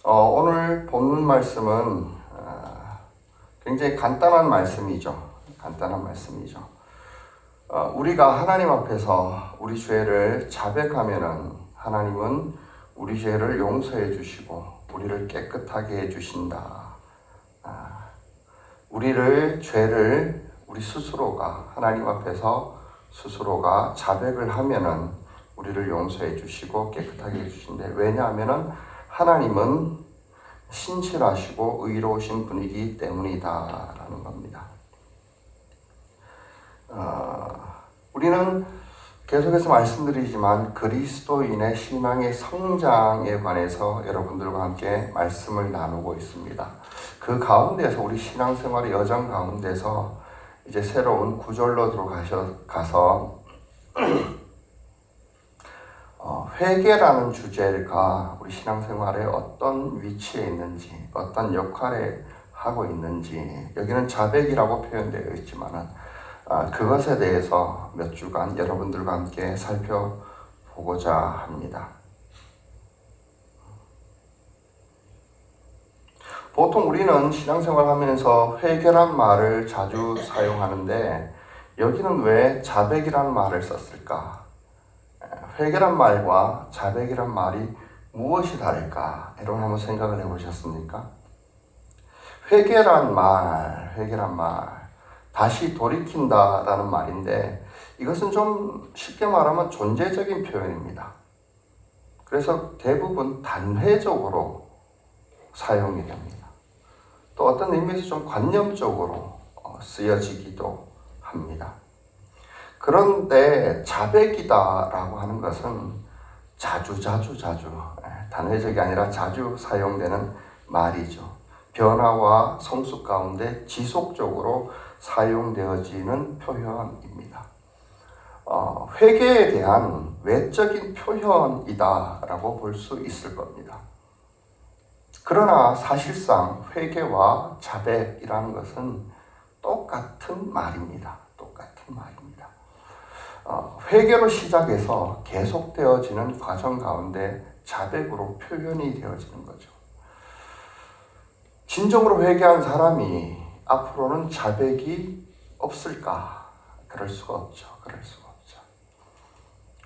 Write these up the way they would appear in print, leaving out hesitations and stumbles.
오늘 본문 말씀은 굉장히 간단한 말씀이죠. 우리가 하나님 앞에서 우리 죄를 자백하면은 하나님은 우리 죄를 용서해 주시고 우리를 깨끗하게 해 주신다. 죄를 우리 스스로가 하나님 앞에서 스스로가 자백을 하면은 우리를 용서해 주시고 깨끗하게 해 주신대. 왜냐하면은 하나님은 신실하시고 의로우신 분이기 때문이다라는 겁니다. 우리는 계속해서 말씀드리지만 그리스도인의 신앙의 성장에 관해서 여러분들과 함께 말씀을 나누고 있습니다. 그 가운데서 우리 신앙생활의 여정 가운데서 이제 새로운 구절로 들어가서 회개라는 주제가 우리 신앙생활에 어떤 위치에 있는지, 어떤 역할을 하고 있는지, 여기는 자백이라고 표현되어 있지만은 그것에 대해서 몇 주간 여러분들과 함께 살펴보고자 합니다. 보통 우리는 신앙생활 하면서 회개란 말을 자주 사용하는데 여기는 왜 자백이라는 말을 썼을까? 회개란 말과 자백이란 말이 무엇이 다를까? 여러분 한번 생각을 해보셨습니까? 회개란 말, 다시 돌이킨다라는 말인데 이것은 좀 쉽게 말하면 존재적인 표현입니다. 그래서 대부분 단회적으로 사용이 됩니다. 또 어떤 의미에서 좀 관념적으로 쓰여지기도 합니다. 그런데 자백이다라고 하는 것은 자주 단회적이 아니라 자주 사용되는 말이죠. 변화와 성숙 가운데 지속적으로 사용되어지는 표현입니다. 회개에 대한 외적인 표현이다라고 볼 수 있을 겁니다. 그러나 사실상 회개와 자백이라는 것은 똑같은 말입니다. 회개로 시작해서 계속되어지는 과정 가운데 자백으로 표현이 되어지는 거죠. 진정으로 회개한 사람이 앞으로는 자백이 없을까? 그럴 수가 없죠.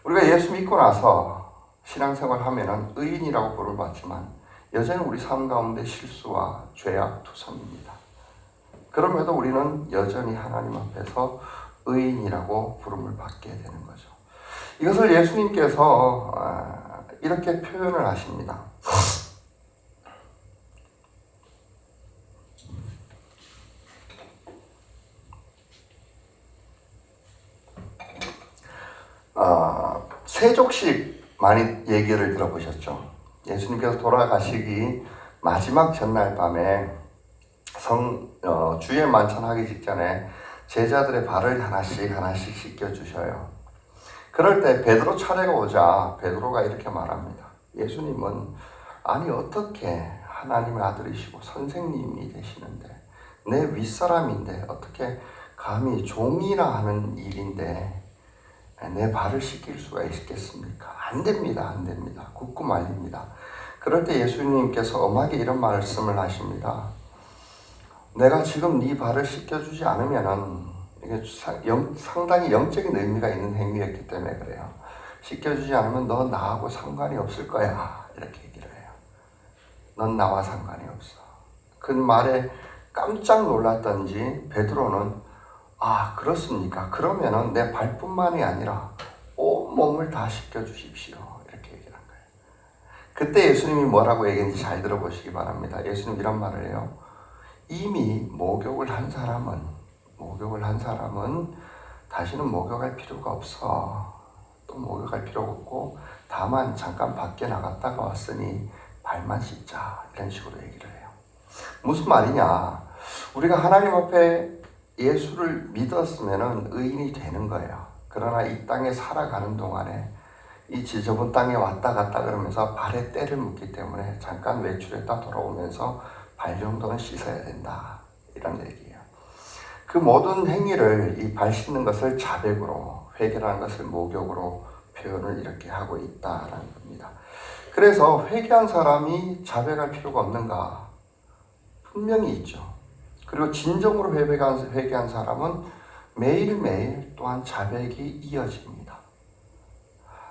우리가 예수 믿고 나서 신앙생활 하면은 의인이라고 부름을 받지만 여전히 우리 삶 가운데 실수와 죄악 투성입니다. 그럼에도 우리는 여전히 하나님 앞에서 의인이라고 부름을 받게 되는 거죠. 이것을 예수님께서 이렇게 표현을 하십니다. 세족식 많이 얘기를 들어보셨죠? 예수님께서 돌아가시기 마지막 전날 밤에 주일 만찬하기 직전에 제자들의 발을 하나씩 씻겨주셔요. 그럴 때 베드로 차례가 오자 베드로가 이렇게 말합니다. 예수님은 아니 어떻게 하나님의 아들이시고 선생님이 되시는데 내 윗사람인데 어떻게 감히 종이라 하는 일인데 내 발을 씻길 수가 있겠습니까? 안 됩니다. 굳고 말립니다. 그럴 때 예수님께서 엄하게 이런 말씀을 하십니다. 내가 지금 네 발을 씻겨주지 않으면은 이게 상당히 영적인 의미가 있는 행위였기 때문에 그래요. 씻겨주지 않으면 너 나하고 상관이 없을 거야. 이렇게 얘기를 해요. 넌 나와 상관이 없어. 그 말에 깜짝 놀랐던지 베드로는 그렇습니까? 그러면은 내 발뿐만이 아니라 온 몸을 다 씻겨주십시오. 이렇게 얘기를 한 거예요. 그때 예수님이 뭐라고 얘기했는지 잘 들어보시기 바랍니다. 예수님 이런 말을 해요. 이미 목욕을 한 사람은 다시는 목욕할 필요가 없어. 또 목욕할 필요가 없고 다만 잠깐 밖에 나갔다가 왔으니 발만 씻자. 이런 식으로 얘기를 해요. 무슨 말이냐? 우리가 하나님 앞에 예수를 믿었으면 의인이 되는 거예요. 그러나 이 땅에 살아가는 동안에 이 지저분 땅에 왔다 갔다 그러면서 발에 때를 묻기 때문에 잠깐 외출했다 돌아오면서 발 정도는 씻어야 된다. 이런 얘기예요. 그 모든 행위를 이 발 씻는 것을 자백으로, 회개라는 것을 목욕으로 표현을 이렇게 하고 있다라는 겁니다. 그래서 회개한 사람이 자백할 필요가 없는가? 분명히 있죠. 그리고 진정으로 회개한 사람은 매일매일 또한 자백이 이어집니다.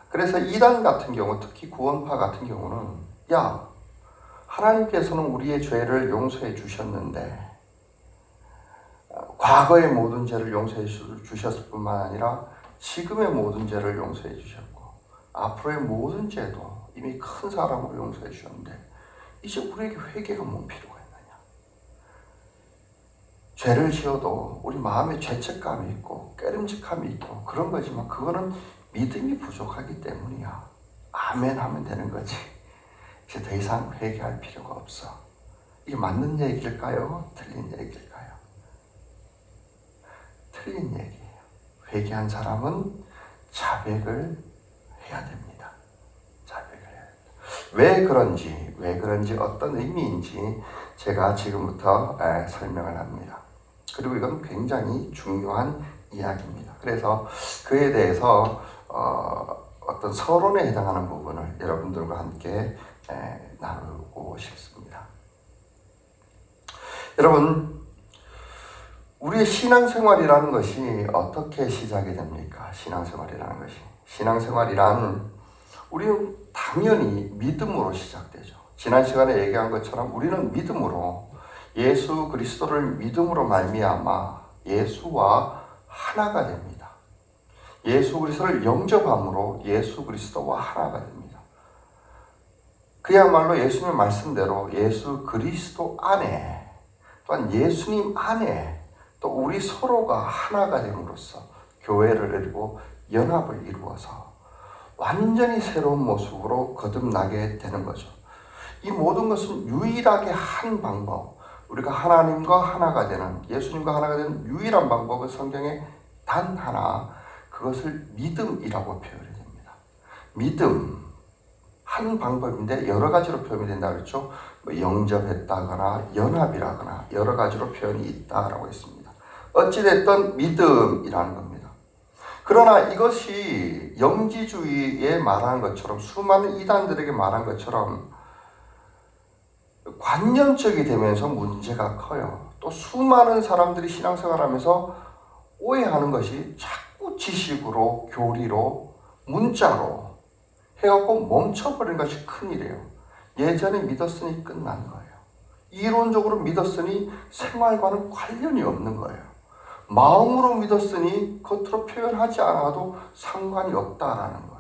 그래서 이단 같은 경우, 특히 구원파 같은 경우는 야, 하나님께서는 우리의 죄를 용서해 주셨는데 과거의 모든 죄를 용서해 주셨을 뿐만 아니라 지금의 모든 죄를 용서해 주셨고 앞으로의 모든 죄도 이미 큰 사랑으로 용서해 주셨는데 이제 우리에게 회개가 뭔 필요가 있느냐. 죄를 지어도 우리 마음에 죄책감이 있고 깨름직함이 있고 그런 거지만 그거는 믿음이 부족하기 때문이야. 아멘 하면 되는 거지. 이제 더 이상 회개할 필요가 없어. 이게 맞는 얘기일까요? 틀린 얘기일까요? 틀린 얘기예요. 회개한 사람은 자백을 해야 됩니다. 자백을 해야 됩니다. 왜 그런지 어떤 의미인지 제가 지금부터 설명을 합니다. 그리고 이건 굉장히 중요한 이야기입니다. 그래서 그에 대해서 어떤 서론에 해당하는 부분을 여러분들과 함께 나누고 싶습니다. 여러분, 우리의 신앙생활이라는 것이 어떻게 시작이 됩니까? 신앙생활이라는 것이. 신앙생활이란 우리는 당연히 믿음으로 시작되죠. 지난 시간에 얘기한 것처럼 우리는 믿음으로 예수 그리스도를 믿음으로 말미암아 예수와 하나가 됩니다. 예수 그리스도를 영접함으로 예수 그리스도와 하나가 됩니다. 그야말로 예수님의 말씀대로 예수 그리스도 안에 또한 예수님 안에 또 우리 서로가 하나가 됨으로써 교회를 이루고 연합을 이루어서 완전히 새로운 모습으로 거듭나게 되는 거죠. 이 모든 것은 유일하게 한 방법, 우리가 하나님과 하나가 되는, 예수님과 하나가 되는 유일한 방법은 성경에 단 하나, 그것을 믿음이라고 표현이 됩니다. 믿음, 한 방법인데 여러 가지로 표현이 된다고 했죠. 영접했다거나 연합이라거나 여러 가지로 표현이 있다라고 했습니다. 어찌됐든 믿음이라는 겁니다. 그러나 이것이 영지주의에 말하는 것처럼 수많은 이단들에게 말한 것처럼 관념적이 되면서 문제가 커요. 또 수많은 사람들이 신앙생활하면서 오해하는 것이 자꾸 지식으로 교리로 문자로 해갖고 멈춰버리는 것이 큰일이에요. 예전에 믿었으니 끝난 거예요. 이론적으로 믿었으니 생활과는 관련이 없는 거예요. 마음으로 믿었으니 겉으로 표현하지 않아도 상관이 없다라는 거예요.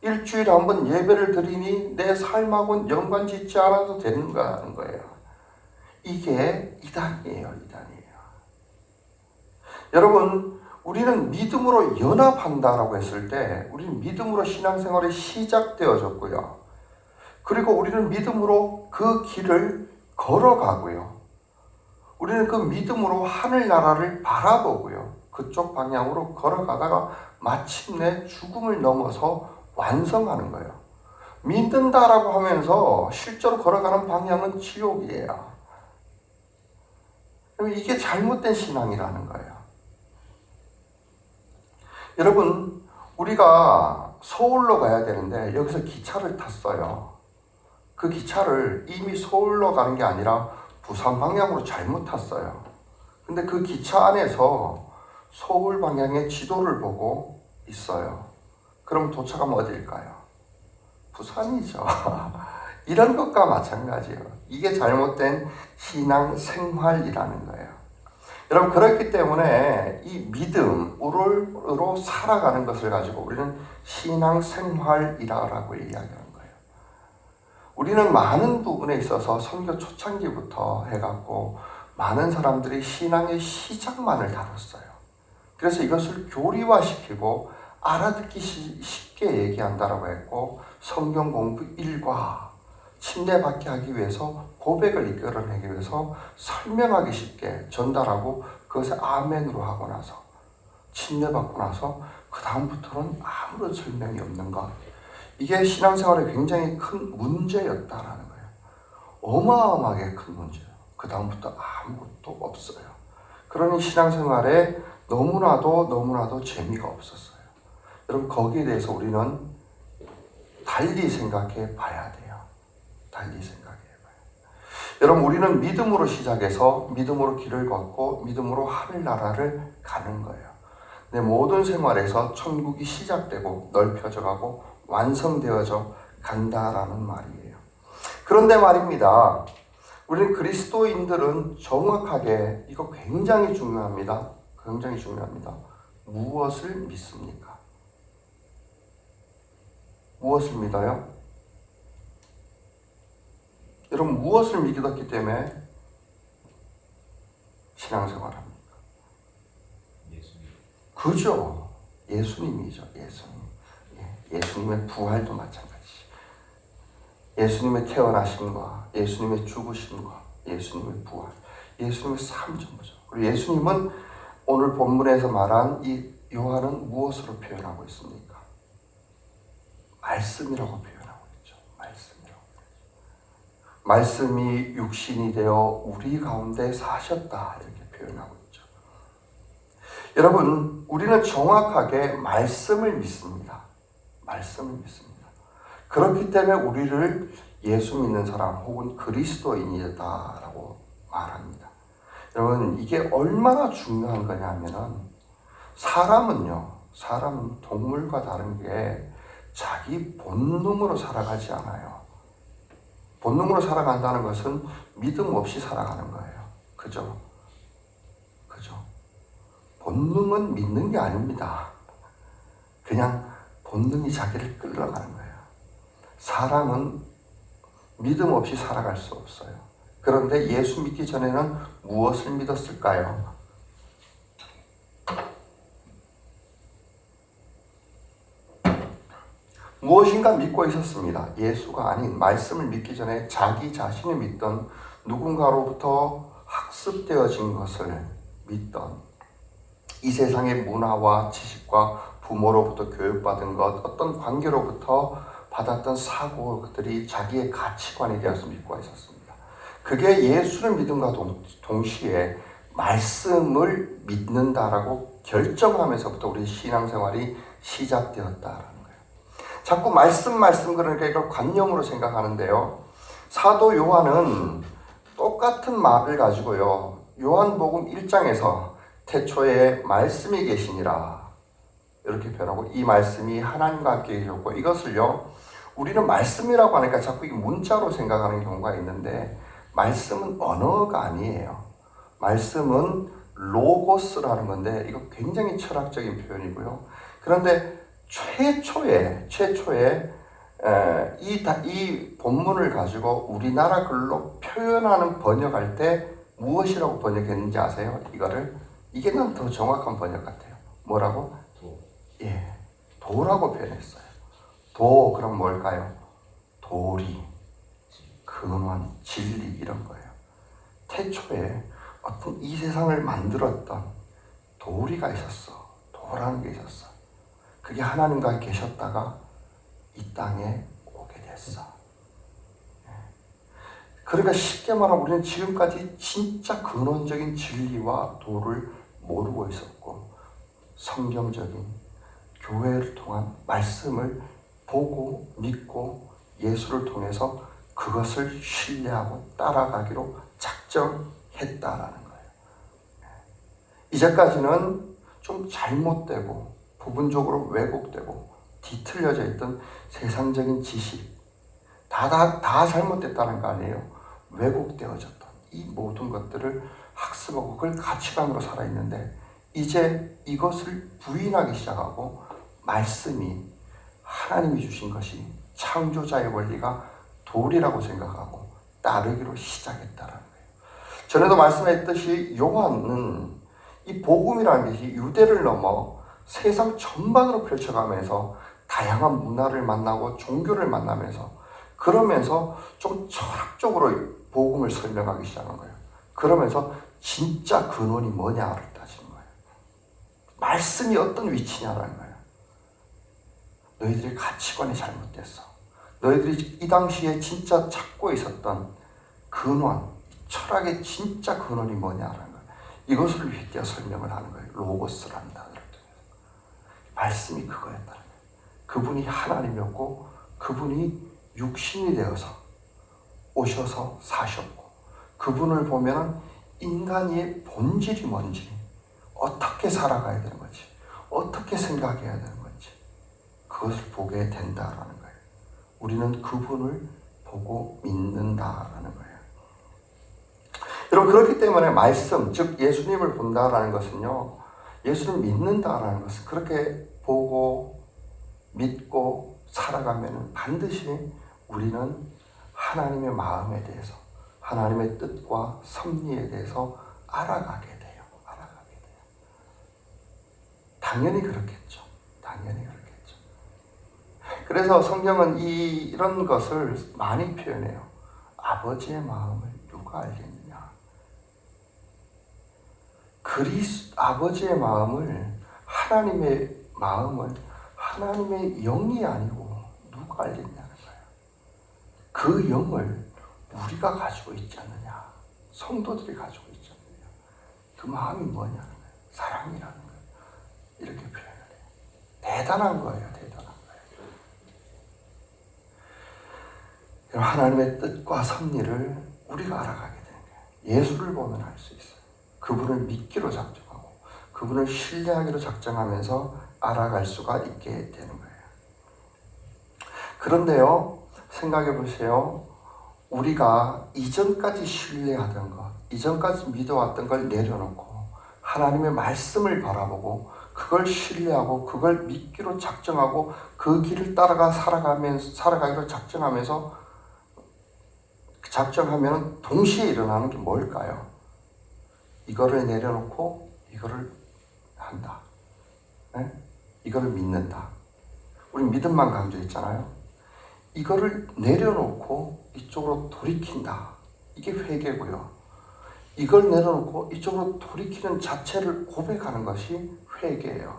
일주일에 한 번 예배를 드리니 내 삶하고는 연관 짓지 않아도 되는가는 거예요. 이게 이단이에요. 여러분, 우리는 믿음으로 연합한다라고 했을 때 우리는 믿음으로 신앙생활이 시작되어졌고요. 그리고 우리는 믿음으로 그 길을 걸어가고요. 우리는 그 믿음으로 하늘나라를 바라보고요. 그쪽 방향으로 걸어가다가 마침내 죽음을 넘어서 완성하는 거예요. 믿는다라고 하면서 실제로 걸어가는 방향은 지옥이에요. 이게 잘못된 신앙이라는 거예요. 여러분, 우리가 서울로 가야 되는데 여기서 기차를 탔어요. 그 기차를 이미 서울로 가는 게 아니라 부산 방향으로 잘못 탔어요. 근데 그 기차 안에서 서울 방향의 지도를 보고 있어요. 그럼 도착하면 어디일까요? 부산이죠. 이런 것과 마찬가지예요. 이게 잘못된 신앙생활이라는 거예요. 여러분, 그렇기 때문에 이 믿음으로 살아가는 것을 가지고 우리는 신앙생활이라고 이야기하는 거예요. 우리는 많은 부분에 있어서 선교 초창기부터 해갖고 많은 사람들이 신앙의 시작만을 다뤘어요. 그래서 이것을 교리화시키고 알아듣기 쉽게 얘기한다라고 했고 성경 공부 일과 침례받게 하기 위해서 고백을 이끌어내기 위해서 설명하기 쉽게 전달하고 그것을 아멘으로 하고 나서 침례받고 나서 그 다음부터는 아무런 설명이 없는 것. 이게 신앙생활에 굉장히 큰 문제였다라는 거예요. 어마어마하게 큰 문제예요. 그 다음부터 아무것도 없어요. 그러니 신앙생활에 너무나도 재미가 없었어요. 여러분, 거기에 대해서 우리는 달리 생각해 봐야 돼요. 달리 생각해 봐요. 여러분, 우리는 믿음으로 시작해서 믿음으로 길을 걷고 믿음으로 하늘나라를 가는 거예요. 내 모든 생활에서 천국이 시작되고 넓혀져가고 완성되어져 간다라는 말이에요. 그런데 말입니다. 우리 그리스도인들은 정확하게, 이거 굉장히 중요합니다. 굉장히 중요합니다. 무엇을 믿습니까? 무엇을 믿어요? 여러분, 무엇을 믿었기 때문에 신앙생활합니까? 예수님. 그죠? 예수님이죠. 예수님. 예수님의 부활도 마찬가지. 예수님의 태어나심과 예수님의 죽으심과 예수님의 부활, 예수님의 삶 전부죠. 그리고 예수님은 오늘 본문에서 말한 이 요한은 무엇으로 표현하고 있습니까? 말씀이라고 표현하고 있죠. 말씀이라고. 말씀이 육신이 되어 우리 가운데 사셨다, 이렇게 표현하고 있죠. 여러분, 우리는 정확하게 말씀을 믿습니다. 말씀을 믿습니다. 그렇기 때문에 우리를 예수 믿는 사람 혹은 그리스도인이다라고 말합니다. 여러분, 이게 얼마나 중요한 거냐면은 사람은 동물과 다른 게 자기 본능으로 살아가지 않아요. 본능으로 살아간다는 것은 믿음 없이 살아가는 거예요. 그죠? 본능은 믿는 게 아닙니다. 그냥 본능이 자기를 끌어가는 거예요. 사람은 믿음 없이 살아갈 수 없어요. 그런데 예수 믿기 전에는 무엇을 믿었을까요? 무엇인가 믿고 있었습니다. 예수가 아닌 말씀을 믿기 전에 자기 자신을 믿던, 누군가로부터 학습되어진 것을 믿던, 이 세상의 문화와 지식과 부모로부터 교육받은 것, 어떤 관계로부터 받았던 사고들이 자기의 가치관이 되어서 믿고 있었습니다. 그게 예수를 믿음과 동시에 말씀을 믿는다라고 결정하면서부터 우리 신앙생활이 시작되었다라는 거예요. 자꾸 말씀 그러니까 이걸 관념으로 생각하는데요. 사도 요한은 똑같은 말을 가지고요. 요한복음 1장에서 태초에 말씀이 계시니라 이렇게 표현하고, 이 말씀이 하나님과 함께 계셨고, 이것을요 우리는 말씀이라고 하니까 자꾸 이 문자로 생각하는 경우가 있는데, 말씀은 언어가 아니에요. 말씀은 로고스라는 건데, 이거 굉장히 철학적인 표현이고요. 그런데 최초에 이 본문을 가지고 우리나라 글로 표현하는 번역할 때 무엇이라고 번역했는지 아세요? 이게 난 더 정확한 번역 같아요. 뭐라고? 도라고 표현했어요. 도, 그럼 뭘까요? 도리, 근원, 진리, 이런 거예요. 태초에 어떤 이 세상을 만들었던 도리가 있었어. 도라는 게 있었어. 그게 하나님과 계셨다가 이 땅에 오게 됐어. 그러니까 쉽게 말하면 우리는 지금까지 진짜 근원적인 진리와 도를 모르고 있었고, 성경적인 교회를 통한 말씀을 보고 믿고 예수를 통해서 그것을 신뢰하고 따라가기로 작정했다라는 거예요. 이제까지는 좀 잘못되고 부분적으로 왜곡되고 뒤틀려져 있던 세상적인 지식 다 잘못됐다는 거 아니에요. 왜곡되어졌던 이 모든 것들을 학습하고 그걸 가치관으로 살아있는데, 이제 이것을 부인하기 시작하고 말씀이 하나님이 주신 것이 창조자의 원리가 도리라고 생각하고 따르기로 시작했다라는 거예요. 전에도 말씀했듯이 요한은 이 복음이라는 것이 유대를 넘어 세상 전반으로 펼쳐가면서 다양한 문화를 만나고 종교를 만나면서, 그러면서 좀 철학적으로 복음을 설명하기 시작한 거예요. 그러면서 진짜 근원이 뭐냐를 따지는 거예요. 말씀이 어떤 위치냐라는 거예요. 너희들의 가치관이 잘못됐어. 너희들이 이 당시에 진짜 찾고 있었던 근원, 철학의 진짜 근원이 뭐냐라는 거예요. 이것을 빗대어 설명을 하는 거예요. 로고스라는 단어를 통해서. 말씀이 그거였다는 거예요. 그분이 하나님이었고 그분이 육신이 되어서 오셔서 사셨고, 그분을 보면 인간의 본질이 뭔지, 어떻게 살아가야 되는 건지, 어떻게 생각해야 되는 건지 그것을 보게 된다라는 거예요. 우리는 그분을 보고 믿는다라는 거예요. 여러분, 그렇기 때문에 말씀, 즉 예수님을 본다라는 것은요, 예수를 믿는다라는 것은 그렇게 보고 믿고 살아가면 반드시 우리는 하나님의 마음에 대해서, 하나님의 뜻과 섭리에 대해서 알아가게 돼요. 당연히 그렇겠죠. 그래서 성경은 이런 것을 많이 표현해요. 아버지의 마음을 누가 알겠느냐. 아버지의 마음을, 하나님의 마음을 하나님의 영이 아니고 누가 알겠냐는 거예요. 그 영을 우리가 가지고 있지 않느냐. 성도들이 가지고 있지 않느냐. 그 마음이 뭐냐는 거예요. 사랑이라는 거예요. 이렇게 표현을 해요. 대단한 거예요. 하나님의 뜻과 섭리를 우리가 알아가게 되는 거예요. 예수를 보면 알 수 있어요. 그분을 믿기로 작정하고 그분을 신뢰하기로 작정하면서 알아갈 수가 있게 되는 거예요. 그런데요, 생각해 보세요. 우리가 이전까지 신뢰하던 것, 이전까지 믿어왔던 걸 내려놓고 하나님의 말씀을 바라보고 그걸 신뢰하고 그걸 믿기로 작정하고 그 길을 따라가 살아가기로 작정하면 동시에 일어나는 게 뭘까요? 이거를 내려놓고 이거를 한다. 네? 이거를 믿는다. 우리 믿음만 강조했잖아요. 이거를 내려놓고 이쪽으로 돌이킨다. 이게 회개고요. 이걸 내려놓고 이쪽으로 돌이키는 자체를 고백하는 것이 회개예요.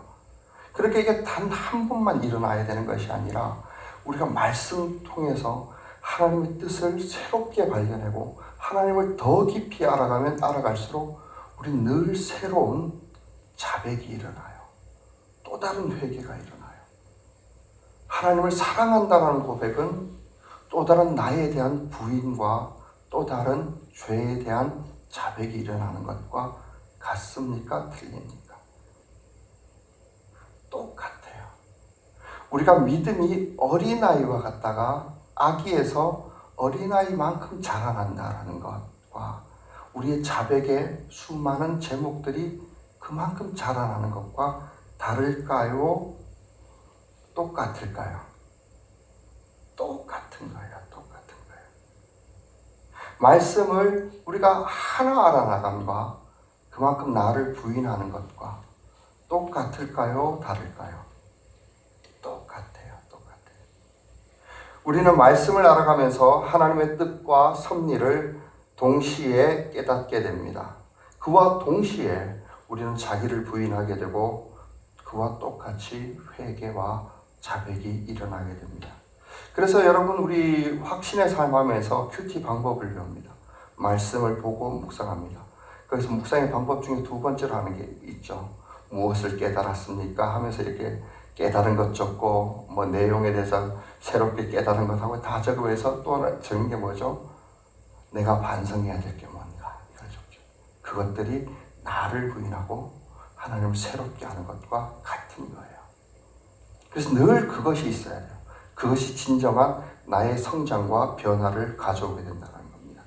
그렇게 이게 단 한 번만 일어나야 되는 것이 아니라 우리가 말씀 통해서 하나님의 뜻을 새롭게 발견하고 하나님을 더 깊이 알아가면 알아갈수록 우리는 늘 새로운 자백이 일어나요. 또 다른 회개가 일어나요. 하나님을 사랑한다는 고백은 또 다른 나에 대한 부인과 또 다른 죄에 대한 자백이 일어나는 것과 같습니까? 틀립니까? 똑같아요. 우리가 믿음이 어린아이와 같다가 아기에서 어린아이만큼 자라난다라는 것과 우리의 자백의 수많은 제목들이 그만큼 자라나는 것과 다를까요? 똑같을까요? 똑같은 거예요. 말씀을 우리가 하나 알아나감과 그만큼 나를 부인하는 것과 똑같을까요? 다를까요? 똑같아요. 우리는 말씀을 알아가면서 하나님의 뜻과 섭리를 동시에 깨닫게 됩니다. 그와 동시에 우리는 자기를 부인하게 되고 그와 똑같이 회개와 자백이 일어나게 됩니다. 그래서 여러분, 우리 확신의 삶하면서 큐티 방법을 배웁니다. 말씀을 보고 묵상합니다. 그래서 묵상의 방법 중에 두 번째로 하는 게 있죠. 무엇을 깨달았습니까? 하면서 이렇게 깨달은 것 적고 뭐 내용에 대해서 새롭게 깨달은 것하고 다 적으면서 또 적은 게 뭐죠? 내가 반성해야 될 게 뭔가 이걸 적죠. 그것들이 나를 부인하고 하나님을 새롭게 하는 것과 같은 거예요. 그래서 늘 그것이 있어야 돼요. 그것이 진정한 나의 성장과 변화를 가져오게 된다는 겁니다.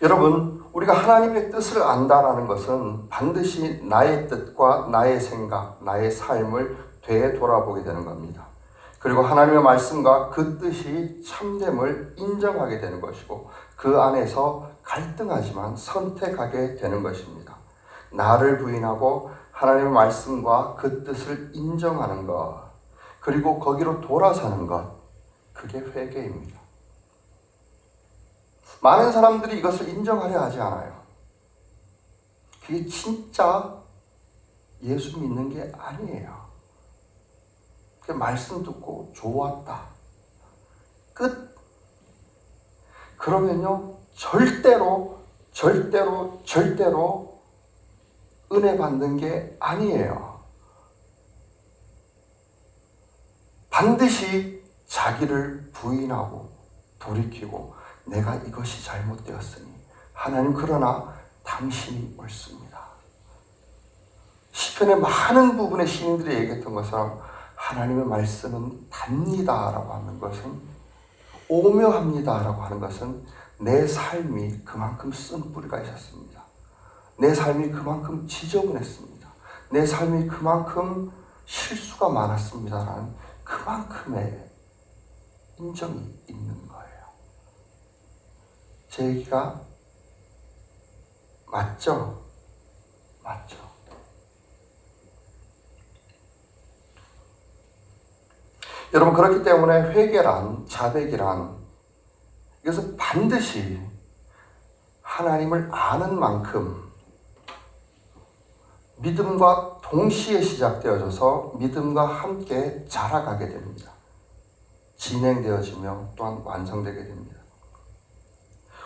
여러분, 우리가 하나님의 뜻을 안다라는 것은 반드시 나의 뜻과 나의 생각, 나의 삶을 되돌아보게 되는 겁니다. 그리고 하나님의 말씀과 그 뜻이 참됨을 인정하게 되는 것이고 그 안에서 갈등하지만 선택하게 되는 것입니다. 나를 부인하고 하나님의 말씀과 그 뜻을 인정하는 것, 그리고 거기로 돌아서는 것, 그게 회개입니다. 많은 사람들이 이것을 인정하려 하지 않아요. 그게 진짜 예수 믿는 게 아니에요. 그냥 말씀 듣고 좋았다. 끝. 그러면요, 절대로 은혜 받는 게 아니에요. 반드시 자기를 부인하고 돌이키고 내가 이것이 잘못되었으니 하나님 그러나 당신이 옳습니다. 시편의 많은 부분의 시인들이 얘기했던 것처럼 하나님의 말씀은 답니다라고 하는 것은 오묘합니다라고 하는 것은 내 삶이 그만큼 쓴 뿌리가 있었습니다. 내 삶이 그만큼 지저분했습니다. 내 삶이 그만큼 실수가 많았습니다라는 그만큼의 인정이 있는 거예요. 제 얘기가 맞죠? 맞죠. 여러분, 그렇기 때문에 회개란, 자백이란 이것은 반드시 하나님을 아는 만큼 믿음과 동시에 시작되어져서 믿음과 함께 자라가게 됩니다. 진행되어지며 또한 완성되게 됩니다.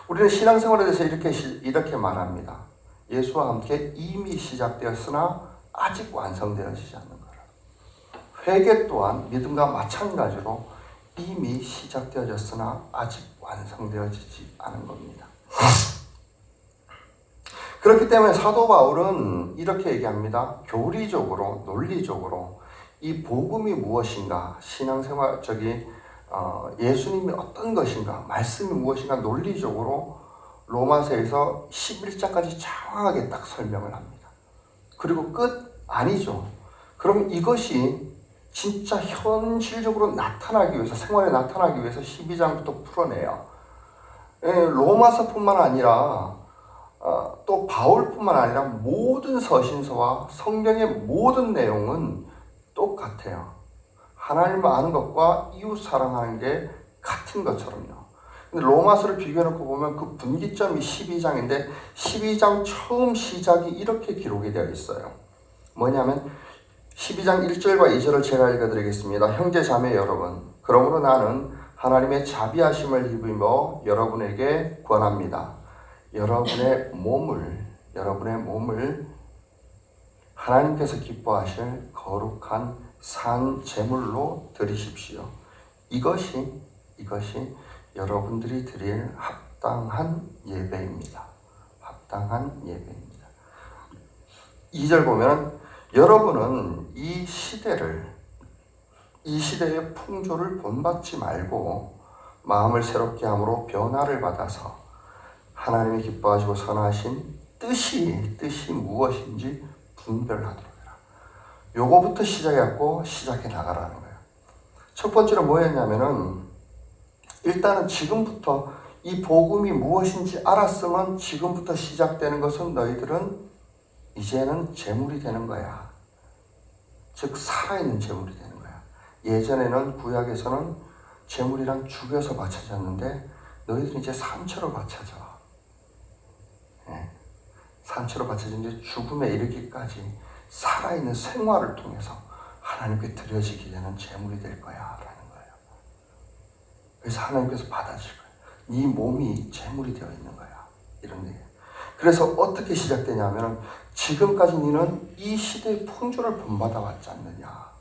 우리는 신앙생활에 대해서 이렇게 말합니다. 예수와 함께 이미 시작되었으나 아직 완성되어지지 않는 거라. 회개 또한 믿음과 마찬가지로 이미 시작되어졌으나 아직 완성되어지지 않은 겁니다. 그렇기 때문에 사도 바울은 이렇게 얘기합니다. 교리적으로, 논리적으로 이 복음이 무엇인가, 신앙생활, 예수님이 어떤 것인가, 말씀이 무엇인가 논리적으로 로마서에서 11장까지 정확하게 딱 설명을 합니다. 그리고 끝? 아니죠. 그럼 이것이 진짜 현실적으로 나타나기 위해서, 생활에 나타나기 위해서 12장부터 풀어내요. 로마서뿐만 아니라 또 바울뿐만 아니라 모든 서신서와 성경의 모든 내용은 똑같아요. 하나님을 아는 것과 이웃 사랑하는 게 같은 것처럼요. 근데 로마서를 비교해놓고 보면 그 분기점이 12장인데 12장 처음 시작이 이렇게 기록이 되어 있어요. 뭐냐면 12장 1절과 2절을 제가 읽어드리겠습니다. 형제 자매 여러분, 그러므로 나는 하나님의 자비하심을 입으며 여러분에게 권합니다. 여러분의 몸을 하나님께서 기뻐하실 거룩한 산 제물로 드리십시오. 이것이 여러분들이 드릴 합당한 예배입니다. 합당한 예배입니다. 2절 보면 여러분은 이 시대의 풍조를 본받지 말고 마음을 새롭게 함으로 변화를 받아서 하나님이 기뻐하시고 선하신 뜻이 무엇인지 분별하도록 해라. 요거부터 시작해 나가라는 거예요. 첫 번째로 뭐였냐면은 일단은 지금부터 이 복음이 무엇인지 알았으면 지금부터 시작되는 것은 너희들은 이제는 제물이 되는 거야. 즉 살아있는 제물이 되는 거야. 예전에는 구약에서는 제물이란 죽여서 바쳐졌는데 너희들은 이제 산채로 바쳐져. 산채로 바쳐진 이제 죽음에 이르기까지 살아있는 생활을 통해서 하나님께 드려지게 되는 제물이 될 거야 라는 거예요. 그래서 하나님께서 받아줄 거예요. 네 몸이 제물이 되어 있는 거야. 이런 얘기예요. 그래서 어떻게 시작되냐면 지금까지 너는 이 시대의 풍조를 본받아 왔지 않느냐.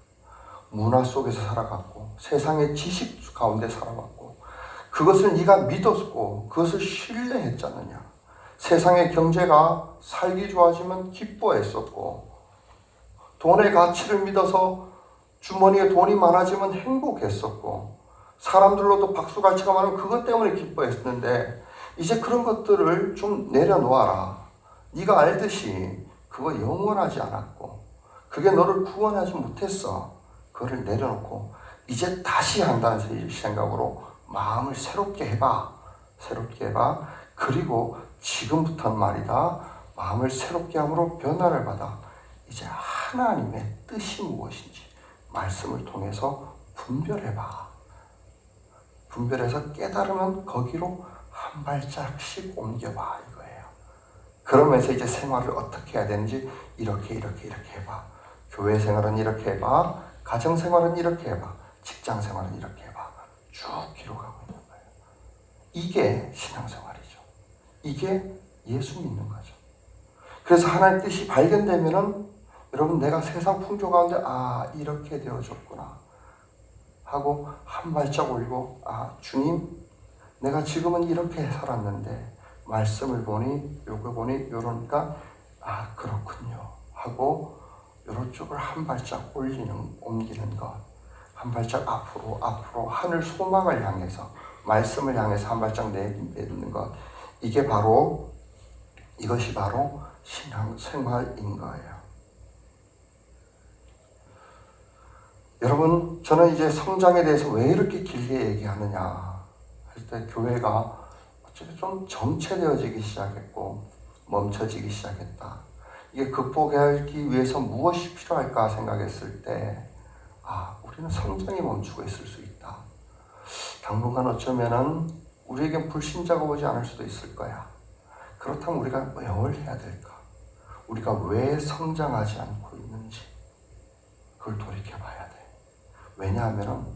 문화 속에서 살아갔고 세상의 지식 가운데 살아왔고 그것을 네가 믿었고 그것을 신뢰했지 않느냐. 세상의 경제가 살기 좋아지면 기뻐했었고 돈의 가치를 믿어서 주머니에 돈이 많아지면 행복했었고 사람들로도 박수갈채가 많으면 그것 때문에 기뻐했었는데 이제 그런 것들을 좀 내려놓아라. 네가 알듯이 그거 영원하지 않았고 그게 너를 구원하지 못했어. 그거를 내려놓고 이제 다시 한다는 생각으로 마음을 새롭게 해봐. 그리고 지금부터는 말이다. 마음을 새롭게 함으로 변화를 받아 이제 하나님의 뜻이 무엇인지 말씀을 통해서 분별해봐. 분별해서 깨달으면 거기로 한 발짝씩 옮겨봐 이거예요. 그러면서 이제 생활을 어떻게 해야 되는지 이렇게 해봐. 교회 생활은 이렇게 해봐. 가정 생활은 이렇게 해봐. 직장 생활은 이렇게 해봐. 쭉 기록하고 있는 거예요. 이게 신앙생활이죠. 이게 예수 믿는 거죠. 그래서 하나님의 뜻이 발견되면은 여러분 내가 세상 풍조 가운데 이렇게 되어졌구나. 하고 한 발짝 올리고 주님, 내가 지금은 이렇게 살았는데 말씀을 보니 요거 보니 이러니까 그렇군요 하고 요런 쪽을 한 발짝 옮기는 것, 한 발짝 앞으로 하늘 소망을 향해서, 말씀을 향해서 한 발짝 내딛는 것, 이것이 바로 신앙생활인 거예요. 여러분, 저는 이제 성장에 대해서 왜 이렇게 길게 얘기하느냐 할 때, 교회가 어차피 좀 정체되어지기 시작했고 멈춰지기 시작했다. 이게 극복하기 위해서 무엇이 필요할까 생각했을 때 우리는 성장이 멈추고 있을 수 있다. 당분간 어쩌면은 우리에게 불신자가 오지 않을 수도 있을 거야. 그렇다면 우리가 뭘 해야 될까? 우리가 왜 성장하지 않고 있는지 그걸 돌이켜봐야 돼. 왜냐하면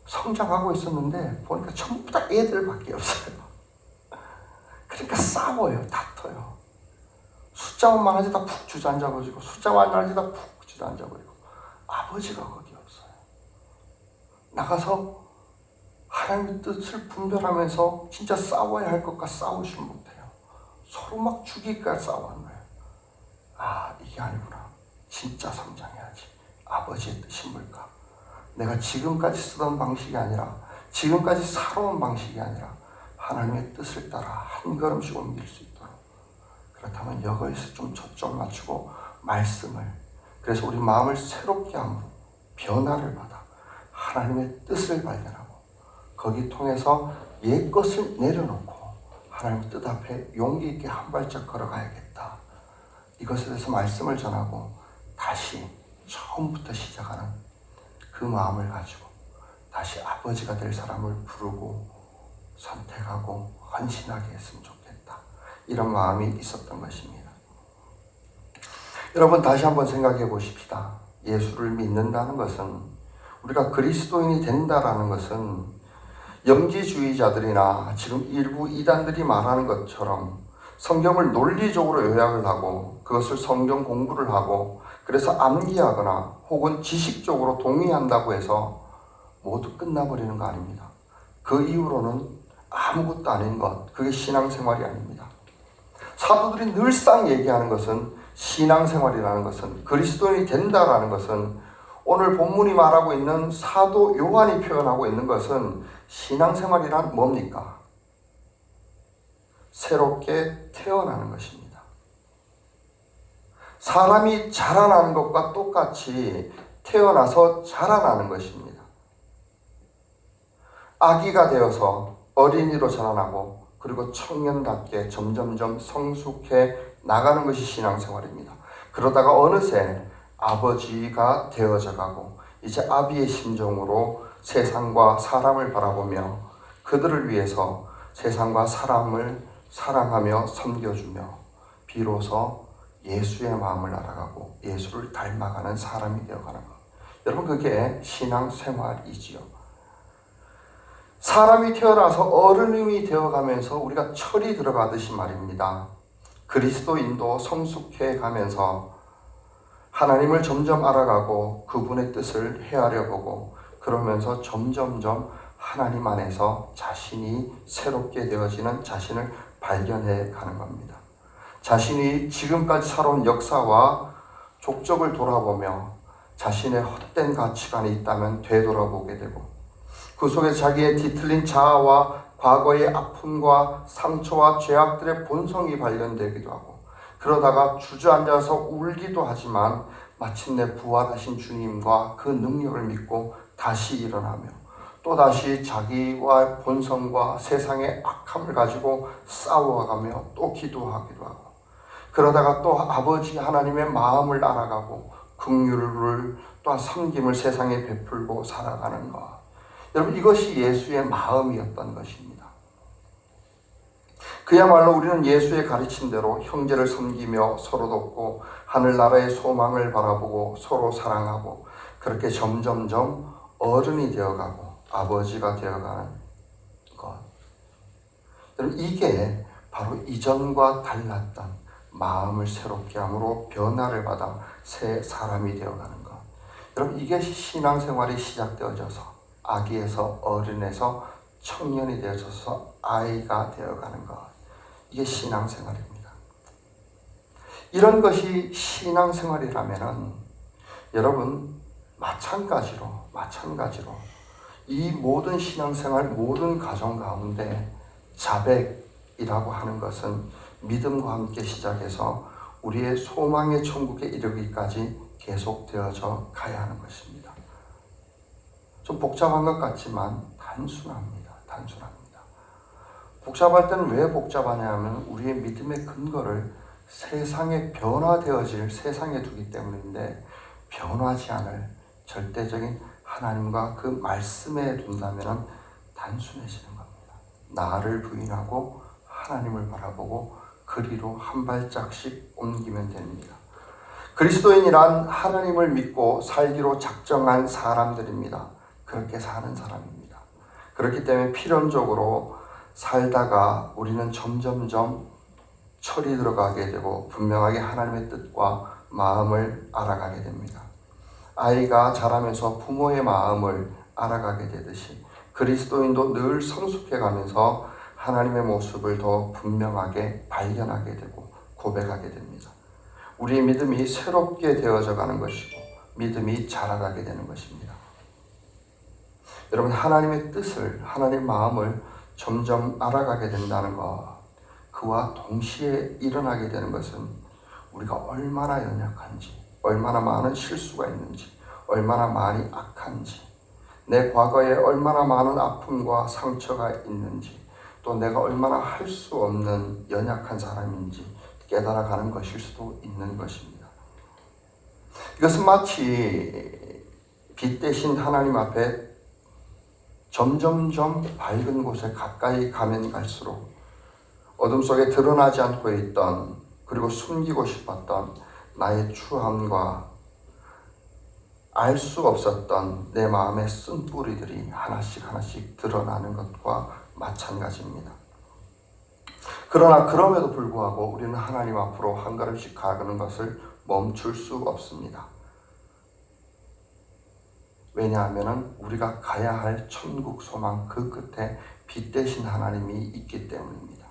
성장하고 있었는데 보니까 전부 다 애들밖에 없어요. 그러니까 싸워요, 다퉈요. 숫자만 하지 다 푹 주저앉아버리고, 숫자만 하지 다 푹 주저앉아버리고, 아버지가 거기 없어요. 나가서 하나님의 뜻을 분별하면서 진짜 싸워야 할 것과 싸우지 못해요. 서로 막 죽이기까지 싸우는 거예요. 이게 아니구나. 진짜 성장해야지. 아버지의 뜻이 뭘까? 내가 지금까지 쓰던 방식이 아니라, 지금까지 살아온 방식이 아니라 하나님의 뜻을 따라 한 걸음씩 옮길 수 있도록. 그렇다면 여기에서 좀 초점 맞추고 말씀을, 그래서 우리 마음을 새롭게 함으로 변화를 받아 하나님의 뜻을 발견하고, 거기 통해서 옛 것을 내려놓고 하나님의 뜻 앞에 용기 있게 한 발짝 걸어가야겠다. 이것에 대해서 말씀을 전하고 다시 처음부터 시작하는 그 마음을 가지고 다시 아버지가 될 사람을 부르고 선택하고 헌신하게 했으면 좋겠다. 이런 마음이 있었던 것입니다. 여러분, 다시 한번 생각해 보십시다. 예수를 믿는다는 것은, 우리가 그리스도인이 된다라는 것은 영지주의자들이나 지금 일부 이단들이 말하는 것처럼 성경을 논리적으로 요약을 하고 그것을 성경 공부를 하고 그래서 암기하거나 혹은 지식적으로 동의한다고 해서 모두 끝나버리는 거 아닙니다. 그 이후로는 아무것도 아닌 것, 그게 신앙생활이 아닙니다. 사도들이 늘상 얘기하는 것은, 신앙생활이라는 것은, 그리스도인이 된다라는 것은, 오늘 본문이 말하고 있는 사도 요한이 표현하고 있는 것은, 신앙생활이란 뭡니까? 새롭게 태어나는 것입니다. 사람이 자라나는 것과 똑같이 태어나서 자라나는 것입니다. 아기가 되어서 어린이로 자라나고 그리고 청년답게 점점점 성숙해 나가는 것이 신앙생활입니다. 그러다가 어느새 아버지가 되어져 가고 이제 아비의 심정으로 세상과 사람을 바라보며 그들을 위해서 세상과 사람을 사랑하며 섬겨주며 비로소 예수의 마음을 알아가고 예수를 닮아가는 사람이 되어가는 것. 여러분, 그게 신앙생활이지요. 사람이 태어나서 어른이 되어가면서 우리가 철이 들어가듯이 말입니다. 그리스도인도 성숙해 가면서 하나님을 점점 알아가고 그분의 뜻을 헤아려 보고 그러면서 점점점 하나님 안에서 자신이 새롭게 되어지는 자신을 발견해 가는 겁니다. 자신이 지금까지 살아온 역사와 족적을 돌아보며 자신의 헛된 가치관이 있다면 되돌아보게 되고 그 속에 자기의 뒤틀린 자아와 과거의 아픔과 상처와 죄악들의 본성이 발견되기도 하고 그러다가 주저앉아서 울기도 하지만 마침내 부활하신 주님과 그 능력을 믿고 다시 일어나며 또다시 자기와 본성과 세상의 악함을 가지고 싸워가며 또 기도하기도 하고 그러다가 또 아버지 하나님의 마음을 알아가고 긍휼을 또한 섬김을 세상에 베풀고 살아가는 것. 여러분, 이것이 예수의 마음이었던 것입니다. 그야말로 우리는 예수의 가르침대로 형제를 섬기며 서로 돕고 하늘나라의 소망을 바라보고 서로 사랑하고 그렇게 점점점 어른이 되어가고 아버지가 되어가는 것. 여러분, 이게 바로 이전과 달랐던 마음을 새롭게 함으로 변화를 받아 새 사람이 되어가는 것. 여러분, 이게 신앙생활이 시작되어져서 아기에서 어른에서 청년이 되어져서 아이가 되어가는 것. 이게 신앙생활입니다. 이런 것이 신앙생활이라면은 여러분 마찬가지로 이 모든 신앙생활 모든 가정 가운데 자백이라고 하는 것은 믿음과 함께 시작해서 우리의 소망의 천국에 이르기까지 계속되어져 가야 하는 것입니다. 좀 복잡한 것 같지만 단순합니다. 복잡할 때는 왜 복잡하냐면 우리의 믿음의 근거를 세상에 변화되어질 세상에 두기 때문인데 변하지 않을 절대적인 하나님과 그 말씀에 둔다면 단순해지는 겁니다. 나를 부인하고 하나님을 바라보고 그리로 한 발짝씩 옮기면 됩니다. 그리스도인이란 하나님을 믿고 살기로 작정한 사람들입니다. 그렇게 사는 사람입니다. 그렇기 때문에 필연적으로 살다가 우리는 점점점 철이 들어가게 되고 분명하게 하나님의 뜻과 마음을 알아가게 됩니다. 아이가 자라면서 부모의 마음을 알아가게 되듯이 그리스도인도 늘 성숙해가면서 하나님의 모습을 더 분명하게 발견하게 되고 고백하게 됩니다. 우리의 믿음이 새롭게 되어져 가는 것이고 믿음이 자라가게 되는 것입니다. 여러분 하나님의 뜻을 하나님의 마음을 점점 알아가게 된다는 것, 그와 동시에 일어나게 되는 것은 우리가 얼마나 연약한지, 얼마나 많은 실수가 있는지, 얼마나 많이 악한지, 내 과거에 얼마나 많은 아픔과 상처가 있는지, 또 내가 얼마나 할 수 없는 연약한 사람인지 깨달아가는 것일 수도 있는 것입니다. 이것은 마치 빛 대신 하나님 앞에 점점점 밝은 곳에 가까이 가면 갈수록 어둠 속에 드러나지 않고 있던 그리고 숨기고 싶었던 나의 추함과 알 수 없었던 내 마음의 쓴뿌리들이 하나씩 드러나는 것과 마찬가지입니다. 그러나 그럼에도 불구하고 우리는 하나님 앞으로 한 걸음씩 가는 것을 멈출 수 없습니다. 왜냐하면 우리가 가야 할 천국 소망 그 끝에 빛 대신 하나님이 있기 때문입니다.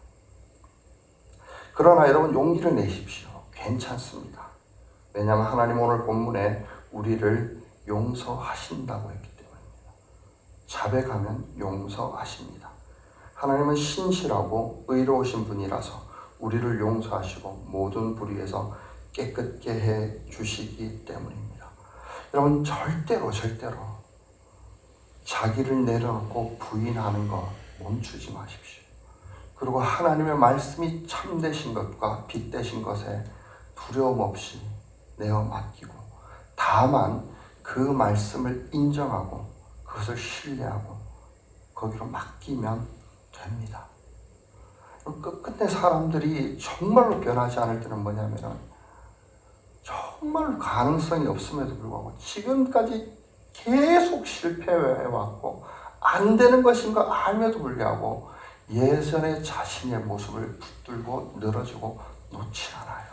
그러나 여러분 용기를 내십시오. 괜찮습니다. 왜냐하면 하나님 오늘 본문에 우리를 용서하신다고 했기 때문입니다. 자백하면 용서하십니다. 하나님은 신실하고 의로우신 분이라서 우리를 용서하시고 모든 불의에서 깨끗게 해 주시기 때문입니다. 여러분 절대로 자기를 내려놓고 부인하는 것 멈추지 마십시오. 그리고 하나님의 말씀이 참되신 것과 빛되신 것에 두려움 없이 내어 맡기고 다만 그 말씀을 인정하고 그것을 신뢰하고 거기로 맡기면 됩니다. 끝끝내 사람들이 정말로 변하지 않을 때는 뭐냐면 정말로 가능성이 없음에도 불구하고 지금까지 계속 실패해왔고 안 되는 것인 거 알면도 불구하고 예전의 자신의 모습을 붙들고 늘어지고 놓지 않아요.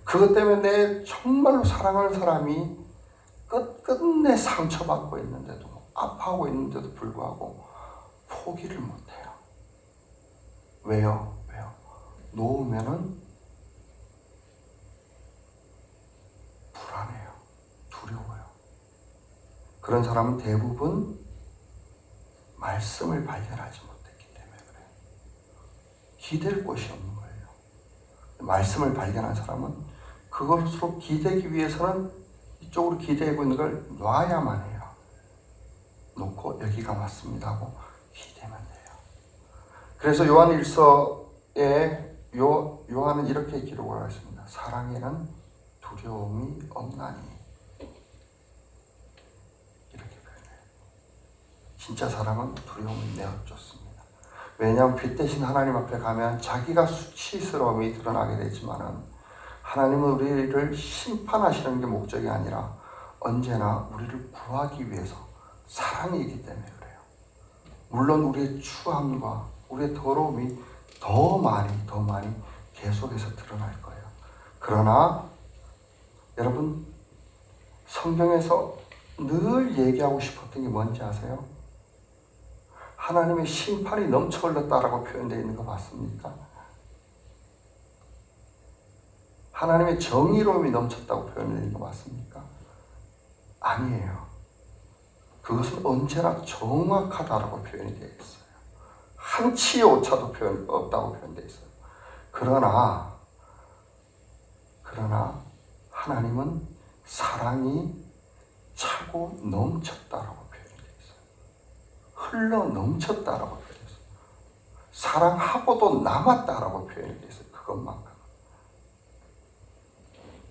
그것 때문에 내 정말로 사랑하는 사람이 끝끝내 상처받고 있는데도 아파하고 있는데도 불구하고 포기를 못해요. 왜요? 놓으면은 불안해요. 두려워요. 그런 사람은 대부분 말씀을 발견하지 못했기 때문에 그래요. 기댈 곳이 없는 거예요. 말씀을 발견한 사람은 그것으로 기대기 위해서는 이쪽으로 기대고 있는 걸 놔야만 해요. 놓고 여기가 맞습니다 하고 기대면 돼요. 그래서 요한 1서에 요한은 이렇게 기록을 했습니다. 사랑에는 두려움이 없나니, 이렇게 표현해요. 진짜 사랑은 두려움을 내어쫓습니다. 왜냐하면 빛 대신 하나님 앞에 가면 자기가 수치스러움이 드러나게 되지만은 하나님은 우리를 심판하시는 게 목적이 아니라 언제나 우리를 구하기 위해서 사랑이기 때문에 그래요. 물론 우리의 추함과 우리의 더러움이 더 많이 계속해서 드러날 거예요. 그러나 여러분 성경에서 늘 얘기하고 싶었던 게 뭔지 아세요? 하나님의 심판이 넘쳐 흘렀다라고 표현되어 있는 거 봤습니까? 하나님의 정의로움이 넘쳤다고 표현되어 있는 거 맞습니까? 아니에요. 그것은 언제나 정확하다라고 표현이 되어 있어요. 한치의 오차도 없다고 표현되어 있어요. 그러나 하나님은 사랑이 차고 넘쳤다라고 표현되어 있어요. 흘러 넘쳤다라고 표현되어 있어요. 사랑하고도 남았다라고 표현이 되어 있어요. 그것만큼.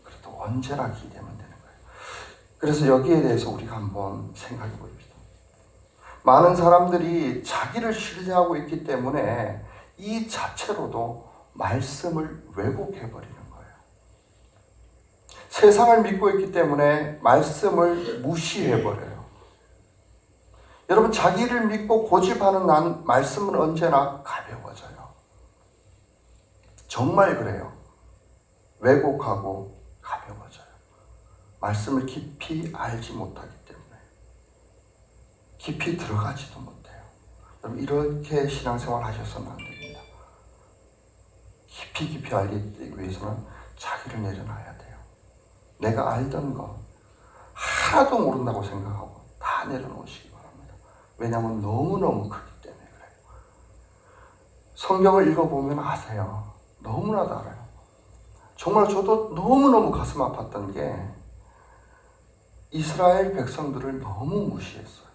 그래도 언제나 기대면 되는 거예요. 그래서 여기에 대해서 우리가 한번 생각해 봅시다. 많은 사람들이 자기를 신뢰하고 있기 때문에 이 자체로도 말씀을 왜곡해 버리는 거예요. 세상을 믿고 있기 때문에 말씀을 무시해 버려요. 여러분, 자기를 믿고 고집하는 말씀은 언제나 가벼워져요. 정말 그래요. 왜곡하고 가벼워져요. 말씀을 깊이 알지 못하기 때문에. 깊이 들어가지도 못해요. 여러분, 이렇게 신앙생활 하셔서는 안 됩니다. 깊이 알기 위해서는 자기를 내려놔야 돼요. 내가 알던 거 하나도 모른다고 생각하고 다 내려놓으시기 바랍니다. 왜냐하면 너무너무 크기 때문에 그래요. 성경을 읽어보면 아세요. 너무나도 알아요. 정말 저도 너무너무 가슴 아팠던 게 이스라엘 백성들을 너무 무시했어요.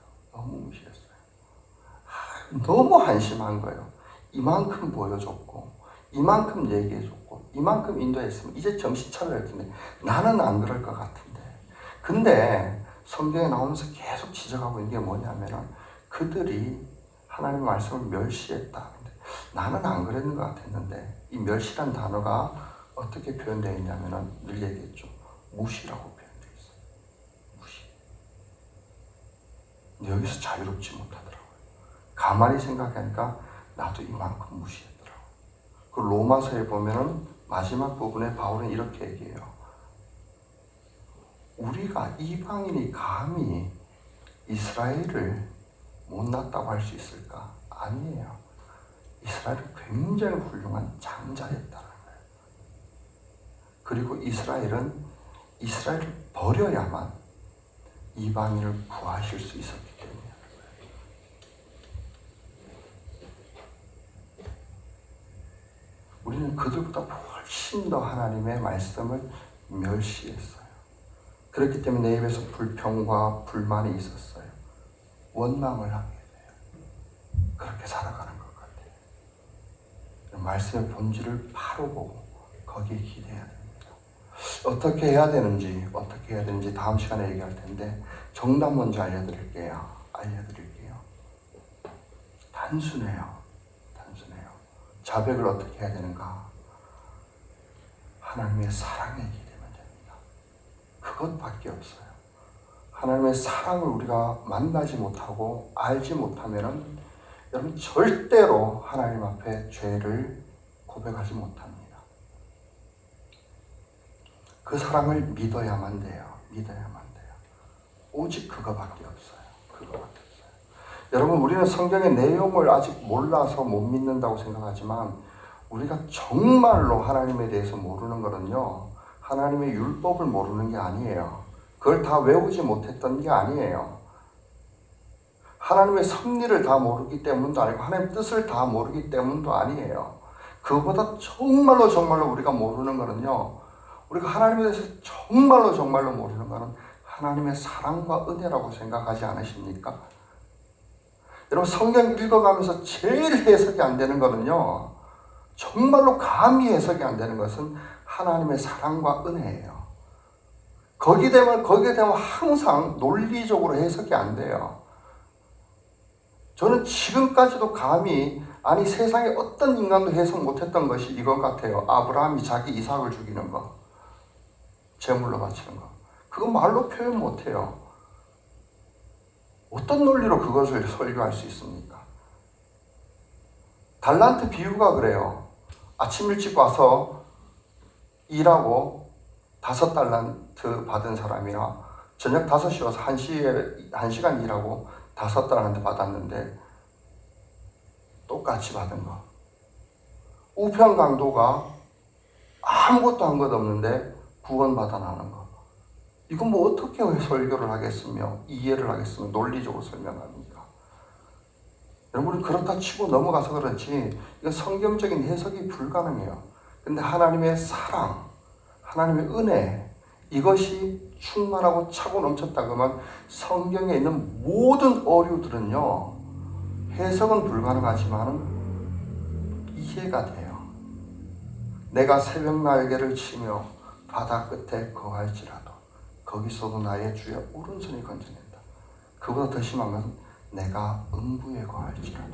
너무 한심한 거예요. 이만큼 보여줬고, 이만큼 얘기해줬고, 이만큼 인도했으면 이제 정신 차려야 텐데 나는 안 그럴 것 같은데. 근데 성경에 나오면서 계속 지적하고 있는 게 뭐냐면은 그들이 하나님의 말씀을 멸시했다. 근데 나는 안 그랬는 것 같았는데 이 멸시란 단어가 어떻게 표현되어 있냐면은 늘 얘기했죠. 무시라고 표현되어 있어요. 무시. 근데 여기서 자유롭지 못하더라고요. 가만히 생각하니까 나도 이만큼 무시했더라고요. 그 로마서에 보면은 마지막 부분에 바울은 이렇게 얘기해요. 우리가 이방인이 감히 이스라엘을 못났다고 할 수 있을까? 아니에요. 이스라엘은 굉장히 훌륭한 장자였다는 거예요. 그리고 이스라엘을 버려야만 이방인을 구하실 수 있었기 때문에. 우리는 그들보다 훨씬 더 하나님의 말씀을 멸시했어요. 그렇기 때문에 내 입에서 불평과 불만이 있었어요. 원망을 하게 돼요. 그렇게 살아가는 것 같아요. 말씀의 본질을 바로 보고 거기에 기대해야 됩니다. 어떻게 해야 되는지 다음 시간에 얘기할 텐데 정답 먼저 알려드릴게요. 단순해요. 자백을 어떻게 해야 되는가? 하나님의 사랑에 기대면 됩니다. 그것밖에 없어요. 하나님의 사랑을 우리가 만나지 못하고 알지 못하면은 여러분 절대로 하나님 앞에 죄를 고백하지 못합니다. 그 사랑을 믿어야만 돼요. 오직 그거밖에 없어요. 여러분, 우리는 성경의 내용을 아직 몰라서 못 믿는다고 생각하지만 우리가 정말로 하나님에 대해서 모르는 거는요, 하나님의 율법을 모르는 게 아니에요. 그걸 다 외우지 못했던 게 아니에요. 하나님의 섭리를 다 모르기 때문도 아니고 하나님의 뜻을 다 모르기 때문도 아니에요. 그보다 정말로 우리가 모르는 거는요, 우리가 하나님에 대해서 정말로 모르는 거는 하나님의 사랑과 은혜라고 생각하지 않으십니까? 여러분, 성경 읽어가면서 제일 해석이 안 되는 거는요, 정말로 감히 해석이 안 되는 것은 하나님의 사랑과 은혜예요. 거기에 되면 항상 논리적으로 해석이 안 돼요. 저는 지금까지도 감히 세상에 어떤 인간도 해석 못했던 것이 이것 같아요. 아브라함이 자기 이삭을 죽이는 거, 제물로 바치는 거. 그거 말로 표현 못해요. 어떤 논리로 그것을 설교할 수 있습니까? 달란트 비유가 그래요. 아침 일찍 와서 일하고 5달란트 받은 사람이나 저녁 5시 와서 1시간 일하고 5달한테 받았는데 똑같이 받은 거. 우편 강도가 아무것도 한 것 없는데 구원받아 나는 거. 이건 뭐 어떻게 설교를 하겠으며 이해를 하겠으며 논리적으로 설명합니까? 여러분 그렇다 치고 넘어가서 그렇지 이건 성경적인 해석이 불가능해요. 근데 하나님의 사랑, 하나님의 은혜 이것이 충만하고 차고 넘쳤다 그러면 성경에 있는 모든 어류들은요 해석은 불가능하지만 이해가 돼요. 내가 새벽 날개를 치며 바다 끝에 거할지라도 거기서도 나의 주의 오른손이 건져낸다. 그보다 더 심한 것은 내가 음부에 거할지라도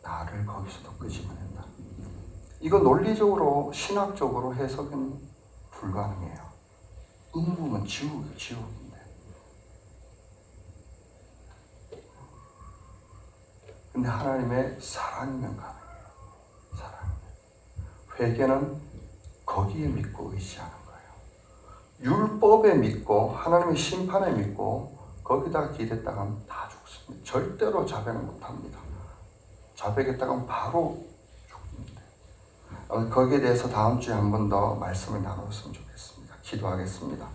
나를 거기서도 끄집어낸다. 이거 논리적으로 신학적으로 해석은 불가능해요. 음부는 지옥인데. 근데 하나님의 사랑이면 가능해요. 사랑. 회개는 거기에 믿고 의지하는 거예요. 율법에 믿고 하나님의 심판에 믿고 거기다가 기댔다가 하면 다 죽습니다. 절대로 자백을 못합니다. 자백했다가 하면 바로 죽습니다. 거기에 대해서 다음 주에 한 번 더 말씀을 나눴으면 좋겠습니다. 기도하겠습니다.